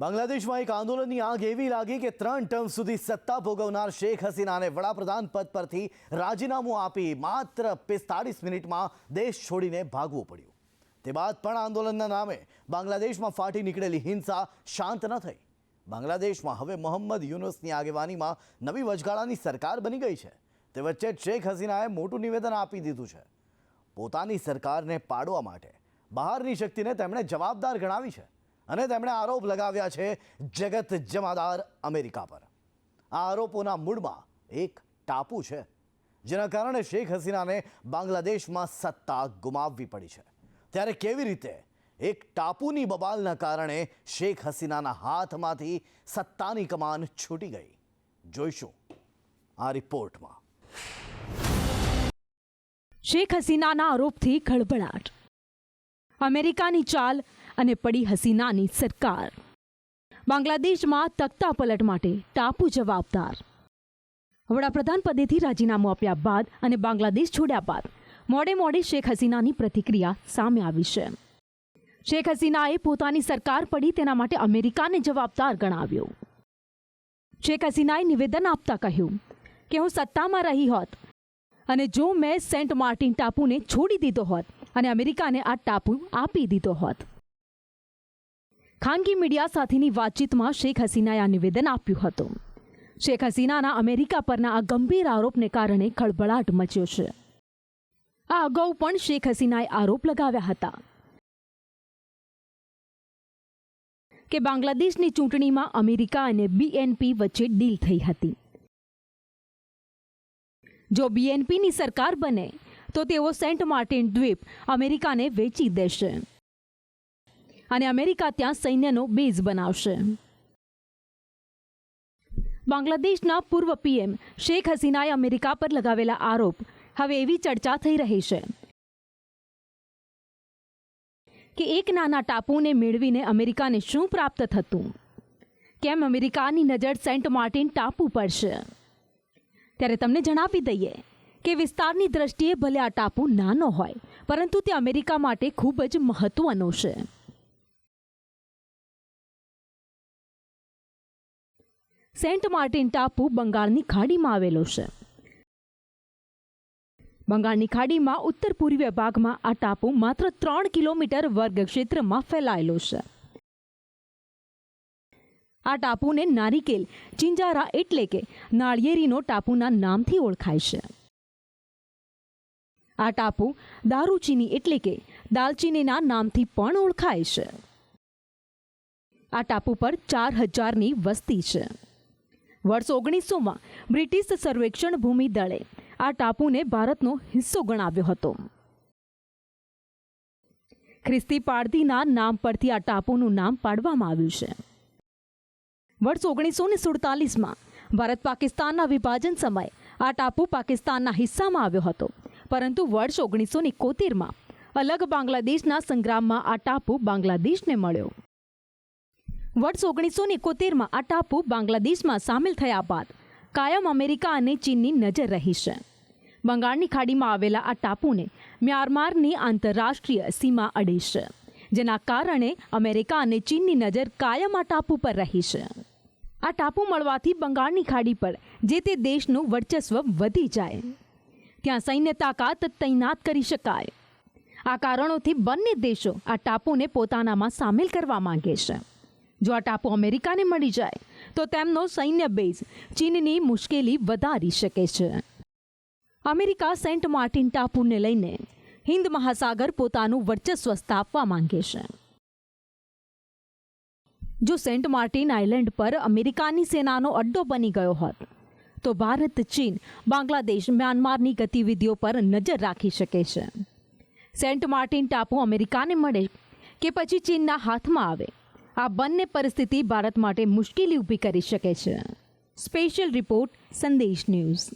બાંગ્લાદેશમાં એક આંદોલનની આગ એવી લાગી કે 3 ટર્મ સુધી સત્તા ભોગવનાર શેખ હસીનાને વડાપ્રધાન પદ પરથી રાજીનામું આપી માત્ર 45 મિનિટમાં દેશ છોડીને ભાગવું પડ્યું. તે બાદ પણ આંદોલનના નામે બાંગ્લાદેશમાં ફાટી નીકળેલી હિંસા શાંત ન થઈ. બાંગ્લાદેશમાં હવે મોહમ્મદ યુનુસની આગેવાનીમાં નવી વચગાળાની સરકાર બની ગઈ છે. તે વચ્ચે જ શેખ હસીનાએ મોટું નિવેદન આપી દીધું છે. પોતાની સરકારને પાડવા માટે બહારની શક્તિને તેમણે જવાબદાર ગણાવી છે અને તેમણે આરોપ લગાવ્યા છે જગત જમાદાર અમેરિકા પર. આ આરોપોના મૂળમાં એક ટાપુ છે, જેના કારણે શેખ હસીનાને બાંગ્લાદેશમાં સત્તા ગુમાવવી પડી છે. ત્યારે કેવી રીતે એક ટાપુની બબાલના કારણે શેખ હસીનાના હાથમાંથી સત્તાની કમાન છૂટી ગઈ, જોઈશું આ રિપોર્ટમાં. શેખ હસીનાના આરોપથી ખળભળાટ, અમેરિકાની ચાલ અને પડી હસીનાની સરકાર. બાંગ્લાદેશમાં તખ્તા પલટ માટે ટાપુ જવાબદાર. વડાપ્રધાન પદેથી રાજીનામું આપ્યા બાદ અને બાંગ્લાદેશ છોડ્યા બાદ મોડે શેખ હસીનાની પ્રતિક્રિયા સામે આવી છે. શેખ હસીનાએ પોતાની સરકાર પડી તેના માટે અમેરિકાને જવાબદાર ગણાવ્યો. શેખ હસીનાએ નિવેદન આપતા કહ્યું કે હું સત્તામાં રહી હોત અને જો મેં સેન્ટ માર્ટિન ટાપુને છોડી દીધો હોત અને અમેરિકાને આ ટાપુ આપી દીધો હોત. ખાનગી મીડિયા સાથેની વાતચીતમાં શેખ હસીનાએ આ નિવેદન આપ્યું હતું. શેખ હસીનાના અમેરિકા પરના આ ગંભીર આરોપને કારણે ખળભળાટ મચ્યો છે. આ અગાઉ પણ શેખ હસીનાએ આરોપ લગાવ્યા હતા કે બાંગ્લાદેશની ચૂંટણીમાં અમેરિકા અને બીએનપી વચ્ચે ડીલ થઈ હતી. જો બીએનપીની સરકાર બને તો તેઓ સેન્ટ માર્ટિન દ્વીપ અમેરિકાને વેચી દેશે અને અમેરિકા ત્યાં સૈન્યનો બેઝ બનાવશે. બાંગ્લાદેશના પૂર્વ પીએમ શેખ હસીનાએ અમેરિકા પર લગાવેલા આરોપ હવે એવી ચર્ચા થઈ રહી છે કે એક નાના ટાપુને મેળવીને અમેરિકાને શું પ્રાપ્ત થતું, કેમ અમેરિકાની નજર સેન્ટ માર્ટિન ટાપુ પર છે. ત્યારે તમને જણાવી દઈએ કે વિસ્તારની દ્રષ્ટિએ ભલે આ ટાપુ નાનો હોય, પરંતુ તે અમેરિકા માટે ખૂબ જ મહત્વનો છે. સેન્ટ માર્ટિન ટાપુ બંગાળની ખાડીમાં આવેલો છે. બંગાળની ખાડીમાં ઉત્તર પૂર્વીય ભાગમાં આ ટાપુ માત્ર 3 કિલોમીટર વર્ગ ક્ષેત્રમાં ફેલાયેલો છે. આ ટાપુને નારિકેલ ચિંજારા એટલે કે નાળિયેરીનો ટાપુના નામથી ઓળખાય છે. આ ટાપુ દારૂચીની એટલે કે દાલચીનીના નામથી પણ ઓળખાય છે. આ ટાપુ પર 4000ની વસ્તી છે. વર્ષ 1900માં બ્રિટિશ સર્વેક્ષણ ભૂમિ દળે આ ટાપુને ભારતનો હિસ્સો ગણાવ્યો હતો. ખ્રિસ્તી પારધીના નામ પરથી આ ટાપુનું નામ પાડવામાં આવ્યું છે. વર્ષ 1947માં ભારત પાકિસ્તાનના વિભાજન સમયે આ ટાપુ પાકિસ્તાનના હિસ્સામાં આવ્યો હતો, પરંતુ વર્ષ 1971માં અલગ બાંગ્લાદેશના સંગ્રામમાં આ ટાપુ બાંગ્લાદેશને મળ્યો. વર્ષ 1971માં આ ટાપુ બાંગ્લાદેશમાં સામેલ થયા બાદ કાયમ અમેરિકા અને ચીનની નજર રહી છે. બંગાળની ખાડીમાં આવેલા આ ટાપુને મ્યાનમારની આંતરરાષ્ટ્રીય સીમા અડે છે, જેના કારણે અમેરિકા અને ચીનની નજર કાયમ આ ટાપુ પર રહી છે. આ ટાપુ મળવાથી બંગાળની ખાડી પર જે તે દેશનું વર્ચસ્વ વધી જાય, ત્યાં સૈન્ય તાકાત તૈનાત કરી શકાય. આ કારણોથી બંને દેશો આ ટાપુને પોતાનામાં સામેલ કરવા માંગે છે. જો આ ટાપુ અમેરિકાને મળી જાય તો તેમનો સૈન્ય બેઝ ચીનની મુશ્કેલી વધારી શકે છે. અમેરિકા સેન્ટ માર્ટિન ટાપુને લઈને હિન્દ મહાસાગર પોતાનું વર્ચસ્વ સ્થાપવા માંગે છે. જો સેન્ટ માર્ટિન આઇલેન્ડ પર અમેરિકાની સેનાનો અડ્ડો બની ગયો હોત તો ભારત, ચીન, બાંગ્લાદેશ, મ્યાનમારની ગતિવિધિઓ પર નજર રાખી શકે છે. સેન્ટ માર્ટિન ટાપુ અમેરિકાને મળે કે પછી ચીનના હાથમાં આવે, આ બંને પરિસ્થિતિ ભારત માટે મુશ્કેલી ઊભી કરી શકે છે. સ્પેશિયલ રિપોર્ટ, સંદેશ ન્યૂઝ.